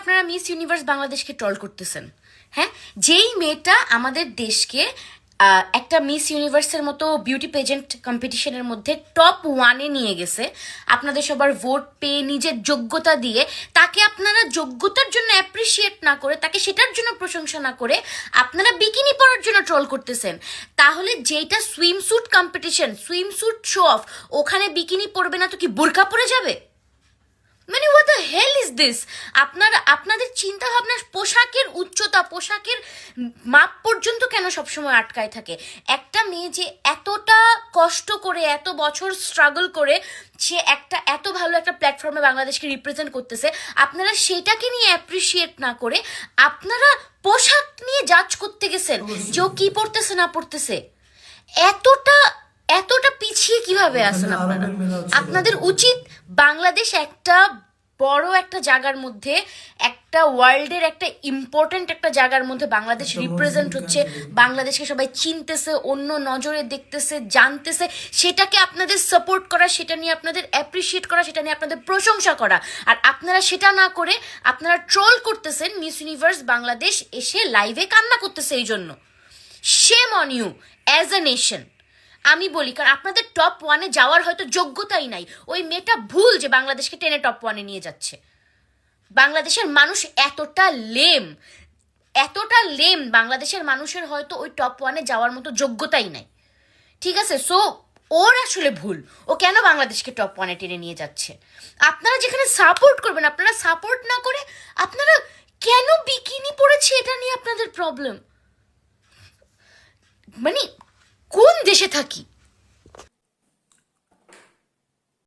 আপনারা miss universe বাংলাদেশকে troll করতেছেন? হ্যাঁ, যেই মেয়েটা আমাদের দেশকে একটা মিস ইউনিভার্সের মতো বিউটি পেজেন্ট কম্পিটিশনের মধ্যে টপ 1-এ নিয়ে গেছে, আপনাদের সবার ভোট পেয়ে নিজের যোগ্যতা দিয়ে, তাকে আপনারা যোগ্যতার জন্য অ্যাপ্রিসিয়েট না করে, তাকে সেটার জন্য প্রশংসা না করে আপনারা বিকিনি পরার জন্য ট্রল করতেছেন। তাহলে যেটা swimsuit competition, swimsuit show off, ওখানে বিকিনি পরবে না তো কি বোরকা পরে যাবে? মানে what the hell is this? আপনাদের চিন্তা ভাবনা পোশাকের উচ্চতা, পোশাকের মাপ পর্যন্ত কেন সবসময় আটকায় থাকে? একটা মেয়ে যে এতটা কষ্ট করে, এত বছর স্ট্রাগল করে সে একটা এত ভালো একটা প্ল্যাটফর্মে বাংলাদেশকে রিপ্রেজেন্ট করতেছে, আপনারা সেটাকে নিয়ে অ্যাপ্রিসিয়েট না করে আপনারা পোশাক নিয়ে জাজ করতে গেছেন যে ও কি পড়তেছে না পড়তেছে। এতটা এতটা পিছিয়ে কিভাবে আছেন আপনারা? আপনাদের উচিত বাংলাদেশ একটা বড় একটা জায়গার মধ্যে, একটা ওয়ার্ল্ডের একটা ইম্পর্টেন্ট একটা জায়গার মধ্যে বাংলাদেশ রিপ্রেজেন্ট হচ্ছে, বাংলাদেশকে সবাই চিনতেছে, অন্য নজরে দেখতেছে, জানতেছে, সেটাকে আপনাদের সাপোর্ট করা, সেটা নিয়ে আপনাদের অ্যাপ্রিসিয়েট করা, সেটা নিয়ে আপনাদের প্রশংসা করা। আর আপনারা সেটা না করে আপনারা ট্রোল করতেছেন। মিস ইউনিভার্স বাংলাদেশ এসে লাইভে কান্না করতেছে এই জন্য। Shame on you as a nation. আমি বলি, কারণ আপনাদের টপ 1-এ যাওয়ার হয়তো যোগ্যতাই নাই। ওই মেয়েটা ভুল যে বাংলাদেশকে টেনে টপ 1-এ নিয়ে যাচ্ছে। বাংলাদেশের মানুষ এতটা লেম, বাংলাদেশের মানুষের হয়তো ওই টপ 1-এ যাওয়ার মতো যোগ্যতাই নাই। ঠিক আছে, সো ওর আসলে ভুল, ও কেন বাংলাদেশকে টপ 1-এ টেনে নিয়ে যাচ্ছে। আপনারা যেখানে সাপোর্ট করবেন, আপনারা সাপোর্ট না করে আপনারা কেন বিকিনি পরেছে এটা নিয়ে আপনাদের প্রবলেম। মানে কোন দেশে থাকি?